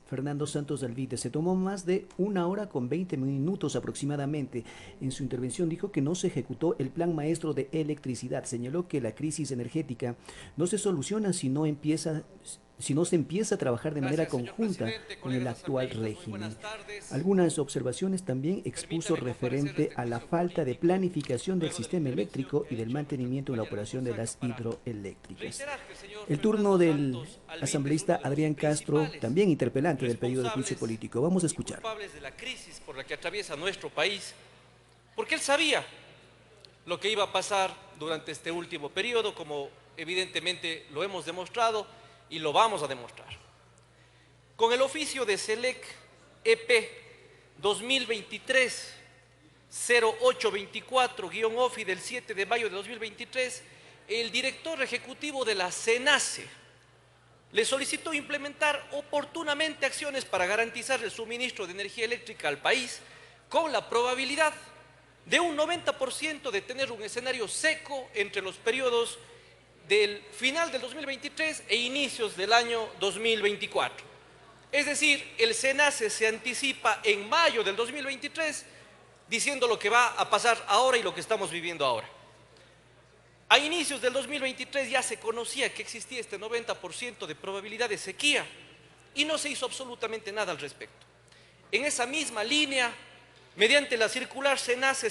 Fernando Santos Alvite. Se tomó más de 1 hora con 20 minutos aproximadamente. En su intervención dijo que no se ejecutó el plan maestro de electricidad. Señaló que la crisis energética no se soluciona si no se empieza a trabajar de manera Gracias, señor conjunta presidente, con el colegas actual asambleístas, muy régimen. buenas tardes. Algunas observaciones también expuso Permítame comparecer a referente este a la juicio falta de político planificación del luego de la sistema intervención eléctrico que y ha del hecho nuestra mantenimiento en la compañera operación de Nicol las para hidroeléctricas. reiterar que el señor El turno Fernando del Santos Alvite es uno asambleísta de los Adrián Castro, principales también interpelante del pedido de juicio responsables político. Vamos a y escucharlo. culpables de la crisis por la que atraviesa nuestro país, porque él sabía lo que iba a pasar durante este último periodo, como evidentemente lo hemos demostrado y lo vamos a demostrar. Con el oficio de SELEC EP 2023-0824-OFI del 7 de mayo de 2023, el director ejecutivo de la SENACE le solicitó implementar oportunamente acciones para garantizar el suministro de energía eléctrica al país con la probabilidad de un 90% de tener un escenario seco entre los periodos del final del 2023 e inicios del año 2024. Es decir, el SENACE se anticipa en mayo del 2023 diciendo lo que va a pasar ahora y lo que estamos viviendo ahora. A inicios del 2023 ya se conocía que existía este 90% de probabilidad de sequía y no se hizo absolutamente nada al respecto. En esa misma línea, mediante la circular SENACE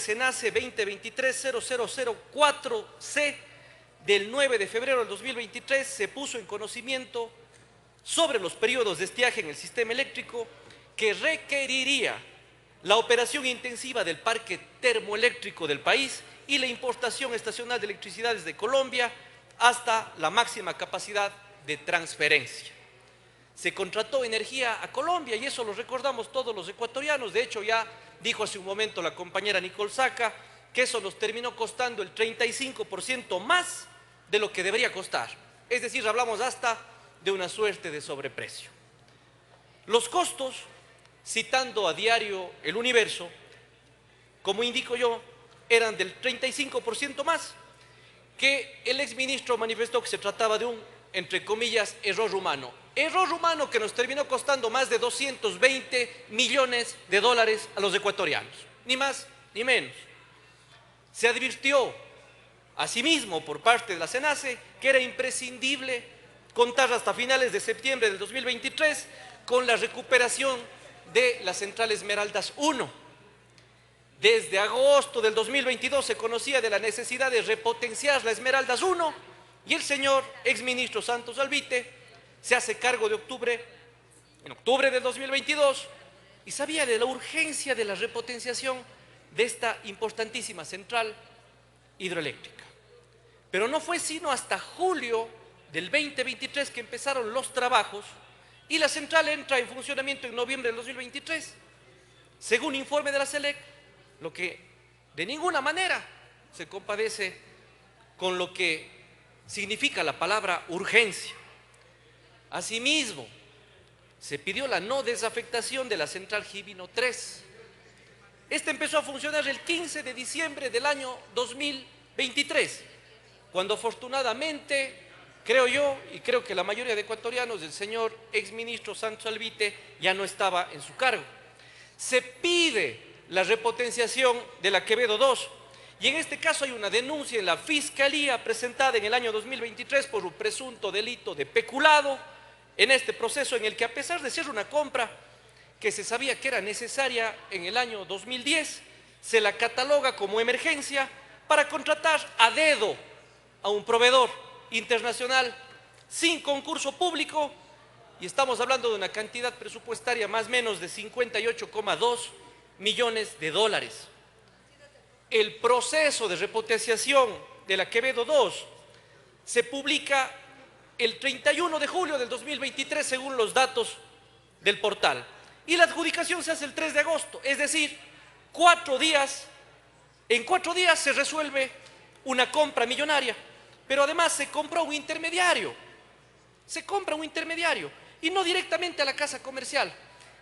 2023-0004C del 9 de febrero del 2023, se puso en conocimiento sobre los periodos de estiaje en el sistema eléctrico que requeriría la operación intensiva del parque termoeléctrico del país y la importación estacional de electricidad desde Colombia hasta la máxima capacidad de transferencia. Se contrató energía a Colombia y eso lo recordamos todos los ecuatorianos. De hecho, ya dijo hace un momento la compañera Nicol Saca que eso nos terminó costando el 35% más de lo que debería costar. Es decir, hablamos hasta de una suerte de sobreprecio. Los costos, citando a diario El Universo, como indico yo, eran del 35% más, que el exministro manifestó que se trataba de un, entre comillas, error humano. Error humano que nos terminó costando más de 220 millones de dólares a los ecuatorianos, ni más ni menos. Se advirtió asimismo por parte de la SENACE que era imprescindible contar hasta finales de septiembre del 2023 con la recuperación de la central Esmeraldas 1. Desde agosto del 2022 se conocía de la necesidad de repotenciar la Esmeraldas 1 y el señor exministro Santos Alvite se hace cargo en octubre del 2022 y sabía de la urgencia de la repotenciación de esta importantísima central hidroeléctrica. Pero no fue sino hasta julio del 2023 que empezaron los trabajos y la central entra en funcionamiento en noviembre del 2023. Según informe de la SELEC, lo que de ninguna manera se compadece con lo que significa la palabra urgencia. Asimismo, se pidió la no desafectación de la central Givino 3. Esta empezó a funcionar el 15 de diciembre del año 2023, cuando afortunadamente, creo yo, y creo que la mayoría de ecuatorianos, el señor exministro Santos Alvite ya no estaba en su cargo. Se pide la repotenciación de la Quevedo 2 y en este caso hay una denuncia en la Fiscalía presentada en el año 2023 por un presunto delito de peculado en este proceso en el que, a pesar de ser una compra que se sabía que era necesaria en el año 2010, se la cataloga como emergencia para contratar a dedo a un proveedor internacional sin concurso público, y estamos hablando de una cantidad presupuestaria más o menos de 58,2 millones de dólares. El proceso de repotenciación de la Quevedo 2 se publica el 31 de julio del 2023 según los datos del portal y la adjudicación se hace el 3 de agosto, es decir, en 4 días se resuelve una compra millonaria, pero además se compra un intermediario y no directamente a la casa comercial.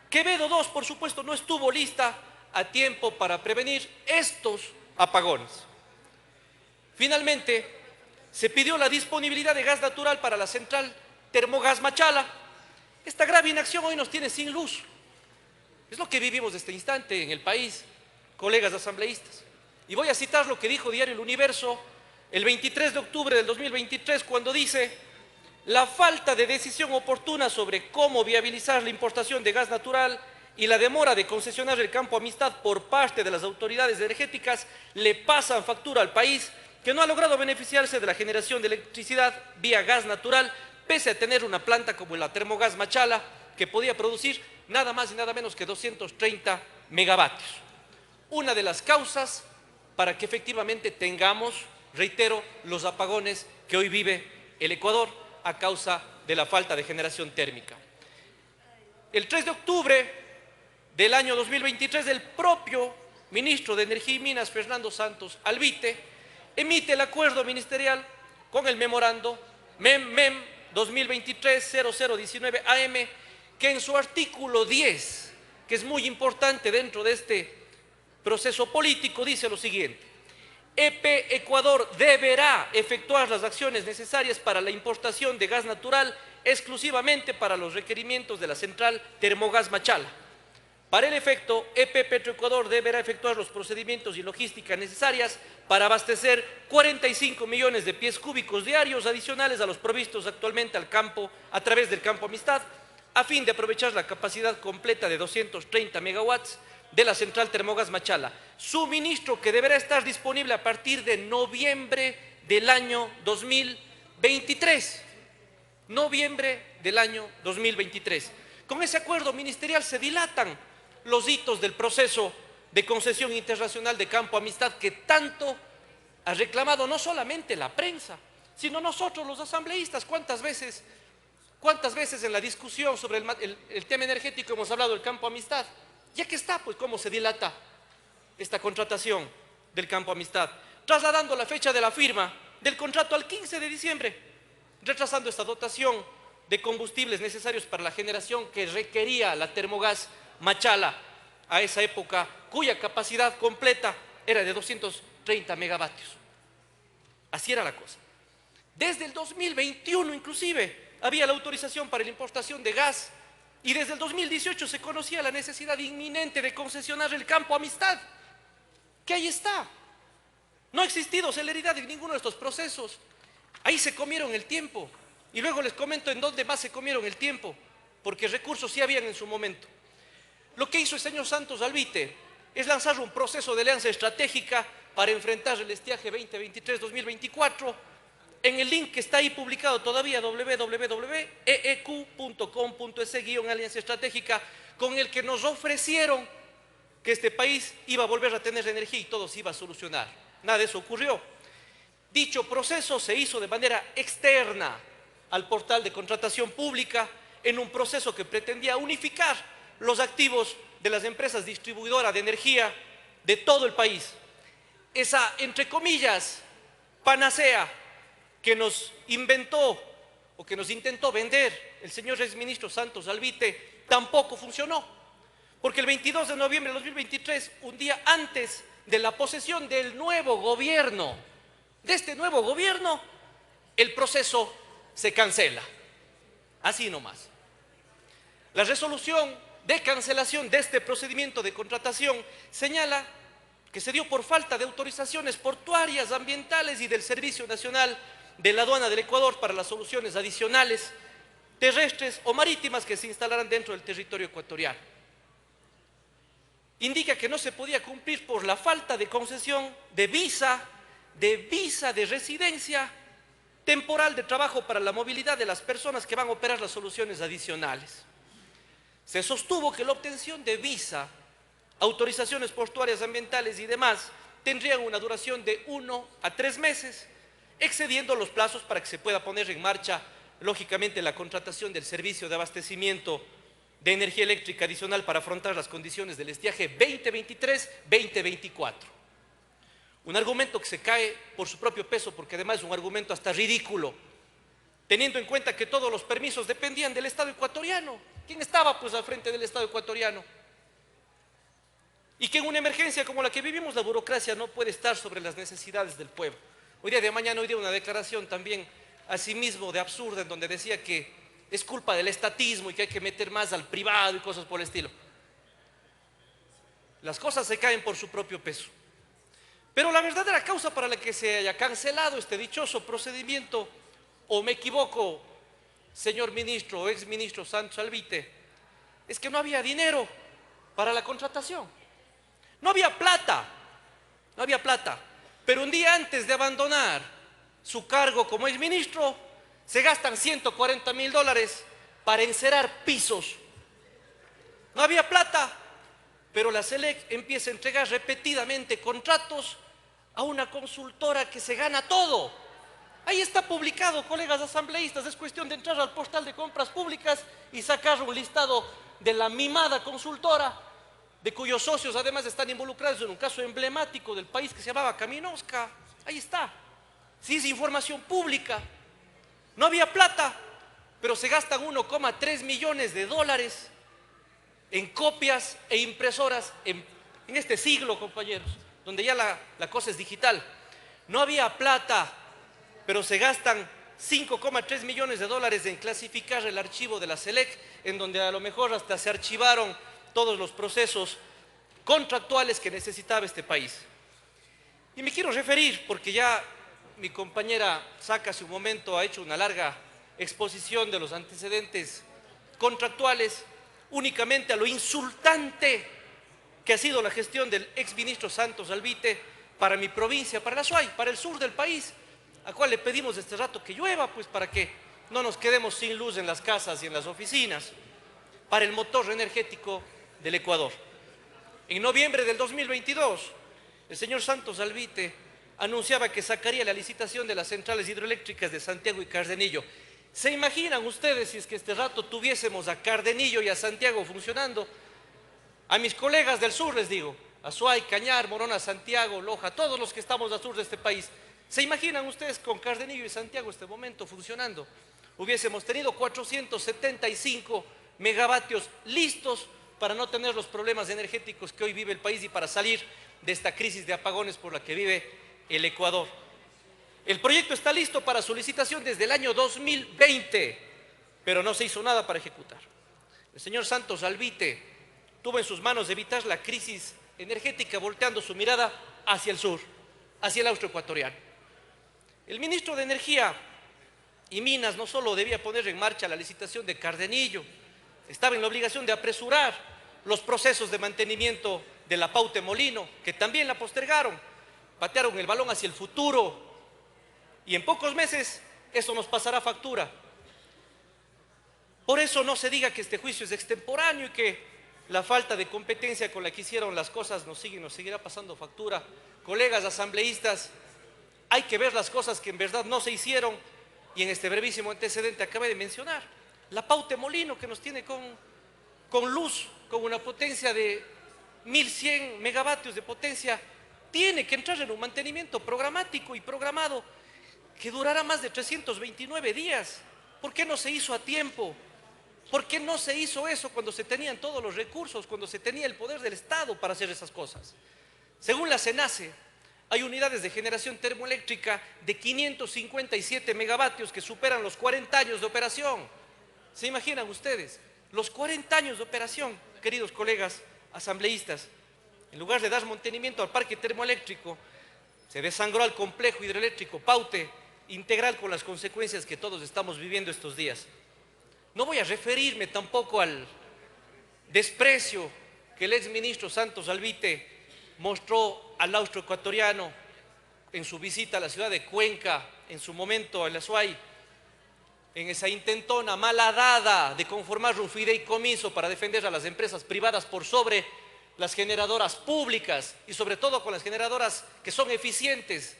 Quevedo 2, por supuesto, no estuvo lista a tiempo para prevenir estos apagones. Finalmente, se pidió la disponibilidad de gas natural para la central Termogas Machala. Esta grave inacción hoy nos tiene sin luz. Es lo que vivimos de este instante en el país, colegas asambleístas. Y voy a citar lo que dijo Diario El Universo el 23 de octubre del 2023, cuando dice: la falta de decisión oportuna sobre cómo viabilizar la importación de gas natural y la demora de concesionar el campo Amistad por parte de las autoridades energéticas le pasan factura al país, que no ha logrado beneficiarse de la generación de electricidad vía gas natural, pese a tener una planta como la Termogas Machala, que podía producir nada más y nada menos que 230 megavatios. Una de las causas para que efectivamente tengamos, reitero, los apagones que hoy vive el Ecuador a causa de la falta de generación térmica. El 3 de octubre del año 2023, el propio ministro de Energía y Minas, Fernando Santos Albite, emite el acuerdo ministerial con el memorando MEM 2023-0019 AM, que en su artículo 10, que es muy importante dentro de este proceso político, dice lo siguiente: EP Ecuador deberá efectuar las acciones necesarias para la importación de gas natural exclusivamente para los requerimientos de la central Termogas Machala. Para el efecto, EP Petroecuador deberá efectuar los procedimientos y logística necesarias para abastecer 45 millones de pies cúbicos diarios adicionales a los provistos actualmente al campo a través del campo Amistad, a fin de aprovechar la capacidad completa de 230 megawatts de la central Termogas Machala, suministro que deberá estar disponible a partir de noviembre del año 2023. Noviembre del año 2023. Con ese acuerdo ministerial se dilatan los hitos del proceso de concesión internacional de campo Amistad, que tanto ha reclamado no solamente la prensa, sino nosotros los asambleístas. ¿Cuántas veces en la discusión sobre el tema energético hemos hablado del campo Amistad? Ya que está, pues, cómo se dilata esta contratación del campo Amistad, trasladando la fecha de la firma del contrato al 15 de diciembre, retrasando esta dotación de combustibles necesarios para la generación que requería la Termogas Machala a esa época, cuya capacidad completa era de 230 megavatios. Así era la cosa. Desde el 2021 inclusive había la autorización para la importación de gas, y desde el 2018 se conocía la necesidad inminente de concesionar el campo Amistad, que ahí está. No ha existido celeridad en ninguno de estos procesos. Ahí se comieron el tiempo. Y luego les comento en dónde más se comieron el tiempo, porque recursos sí habían en su momento. Lo que hizo el señor Santos Albite es lanzar un proceso de alianza estratégica para enfrentar el estiaje 2023-2024, en el link que está ahí publicado todavía, www.eeq.com.es/alianza estratégica, con el que nos ofrecieron que este país iba a volver a tener energía y todo se iba a solucionar. Nada de eso ocurrió. Dicho proceso se hizo de manera externa al portal de contratación pública, en un proceso que pretendía unificar los activos de las empresas distribuidoras de energía de todo el país. Esa, entre comillas, panacea que nos inventó o que nos intentó vender el señor exministro Santos Albite tampoco funcionó, porque el 22 de noviembre de 2023, un día antes de la posesión del nuevo gobierno, el proceso se cancela, así nomás. La resolución de cancelación de este procedimiento de contratación señala que se dio por falta de autorizaciones portuarias, ambientales y del Servicio Nacional de la Aduana del Ecuador para las soluciones adicionales, terrestres o marítimas que se instalarán dentro del territorio ecuatoriano. Indica que no se podía cumplir por la falta de concesión de visa de residencia temporal de trabajo para la movilidad de las personas que van a operar las soluciones adicionales. Se sostuvo que la obtención de visa, autorizaciones portuarias, ambientales y demás tendrían una duración de 1 a 3 meses, excediendo los plazos para que se pueda poner en marcha, lógicamente, la contratación del servicio de abastecimiento de energía eléctrica adicional para afrontar las condiciones del estiaje 2023-2024. Un argumento que se cae por su propio peso, porque además es un argumento hasta ridículo, teniendo en cuenta que todos los permisos dependían del Estado ecuatoriano. ¿Quién estaba, pues, al frente del Estado ecuatoriano? Y que en una emergencia como la que vivimos, la burocracia no puede estar sobre las necesidades del pueblo. Hoy día una declaración también asimismo de absurda, en donde decía que es culpa del estatismo y que hay que meter más al privado y cosas por el estilo. Las cosas se caen por su propio peso. Pero la verdadera causa para la que se haya cancelado este dichoso procedimiento, o me equivoco, señor ministro o exministro Santos Alvite, es que no había dinero para la contratación. No había plata, no había plata. Pero un día antes de abandonar su cargo como exministro, se gastan $140.000 para encerar pisos. No había plata, pero la SELEC empieza a entregar repetidamente contratos a una consultora que se gana todo. Ahí está publicado, colegas asambleístas, es cuestión de entrar al portal de compras públicas y sacar un listado de la mimada consultora, de cuyos socios además están involucrados en un caso emblemático del país que se llamaba Caminosca. Ahí está. Sí, es información pública. No había plata, pero se gastan $1,3 millones en copias e impresoras en este siglo, compañeros, donde ya la cosa es digital. No había plata, pero se gastan $5,3 millones en clasificar el archivo de la SELEC, en donde a lo mejor hasta se archivaron todos los procesos contractuales que necesitaba este país. Y me quiero referir, porque ya mi compañera Saca hace un momento ha hecho una larga exposición de los antecedentes contractuales, únicamente a lo insultante que ha sido la gestión del exministro Santos Alvite para mi provincia, para la Azuay, para el sur del país, a cual le pedimos este rato que llueva, pues para que no nos quedemos sin luz en las casas y en las oficinas, para el motor energético del Ecuador. En noviembre del 2022, el señor Santos Alvite anunciaba que sacaría la licitación de las centrales hidroeléctricas de Santiago y Cardenillo. ¿Se imaginan ustedes si es que este rato tuviésemos a Cardenillo y a Santiago funcionando? A mis colegas del sur les digo, Azuay, Cañar, Morona, Santiago, Loja, todos los que estamos al sur de este país, ¿se imaginan ustedes con Cardenillo y Santiago este momento funcionando? Hubiésemos tenido 475 megavatios listos para no tener los problemas energéticos que hoy vive el país y para salir de esta crisis de apagones por la que vive el Ecuador. El proyecto está listo para su licitación desde el año 2020, pero no se hizo nada para ejecutar. El señor Santos Alvite tuvo en sus manos evitar la crisis energética volteando su mirada hacia el sur, hacia el austroecuatoriano. El ministro de Energía y Minas no solo debía poner en marcha la licitación de Cardenillo, estaba en la obligación de apresurar los procesos de mantenimiento de la Paute Molino, que también la postergaron, patearon el balón hacia el futuro y en pocos meses eso nos pasará factura. Por eso no se diga que este juicio es extemporáneo y que la falta de competencia con la que hicieron las cosas nos seguirá pasando factura. Colegas asambleístas, hay que ver las cosas que en verdad no se hicieron y en este brevísimo antecedente acabé de mencionar. La Paute Molino que nos tiene con luz, con una potencia de 1100 megavatios de potencia, tiene que entrar en un mantenimiento programático y programado que durará más de 329 días. ¿Por qué no se hizo a tiempo? ¿Por qué no se hizo eso cuando se tenían todos los recursos, cuando se tenía el poder del Estado para hacer esas cosas? Según la CENACE, hay unidades de generación termoeléctrica de 557 megavatios que superan los 40 años de operación. ¿Se imaginan ustedes? Los 40 años de operación, queridos colegas asambleístas. En lugar de dar mantenimiento al parque termoeléctrico, se desangró al complejo hidroeléctrico Paute integral con las consecuencias que todos estamos viviendo estos días. No voy a referirme tampoco al desprecio que el exministro Santos Alvite mostró al austroecuatoriano en su visita a la ciudad de Cuenca, en su momento a la Azuay, en esa intentona malhadada de conformar un fideicomiso para defender a las empresas privadas por sobre las generadoras públicas y sobre todo con las generadoras que son eficientes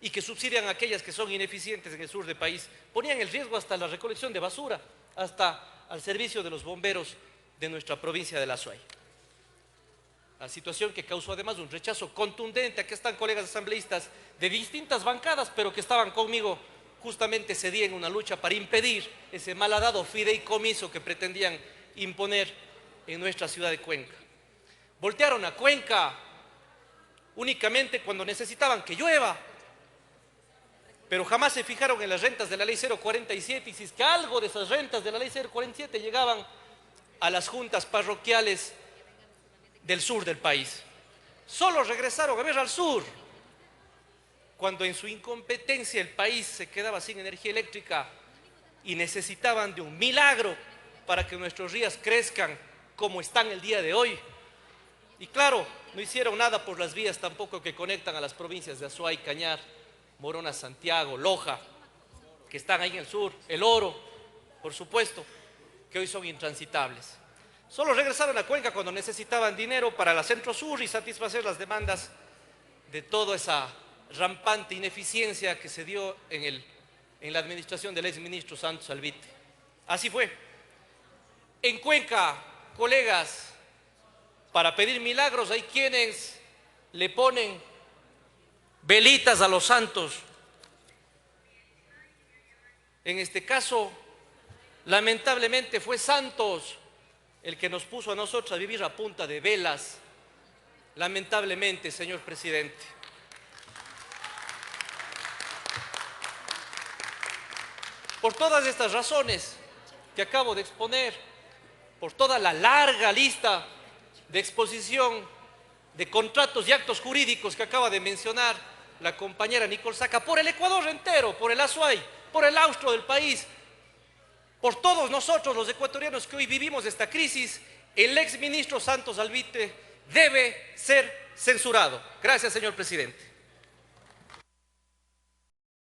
y que subsidian a aquellas que son ineficientes en el sur del país. Ponían en riesgo hasta la recolección de basura, hasta al servicio de los bomberos de nuestra provincia de la Azuay. La situación que causó además un rechazo contundente. Aquí están colegas asambleístas de distintas bancadas, pero que estaban conmigo justamente ese día en una lucha para impedir ese malhadado fideicomiso que pretendían imponer en nuestra ciudad de Cuenca. Voltearon a Cuenca únicamente cuando necesitaban que llueva. pero jamás se fijaron en las rentas de la ley 047 y si es que algo de esas rentas de la ley 047 llegaban a las juntas parroquiales del sur del país. Solo regresaron a ver al sur, cuando en su incompetencia el país se quedaba sin energía eléctrica y necesitaban de un milagro para que nuestros ríos crezcan como están el día de hoy. Y claro, no hicieron nada por las vías tampoco que conectan a las provincias de Azuay, Cañar, Morona, Santiago, Loja, que están ahí en el sur, El Oro, por supuesto, que hoy son intransitables. Solo regresaron a Cuenca cuando necesitaban dinero para la Centro Sur y satisfacer las demandas de toda esa rampante ineficiencia que se dio en la administración del exministro Santos Alvite. Así fue. En Cuenca, colegas, para pedir milagros hay quienes le ponen velitas a los santos. En este caso, lamentablemente fue Santos el que nos puso a nosotros a vivir a punta de velas. Lamentablemente, señor presidente. Por todas estas razones que acabo de exponer, por toda la larga lista de exposición de contratos y actos jurídicos que acaba de mencionar la compañera Nicole Saca, por el Ecuador entero, por el Azuay, por el austro del país, por todos nosotros los ecuatorianos que hoy vivimos esta crisis, el exministro Santos Alvite debe ser censurado. Gracias, señor presidente.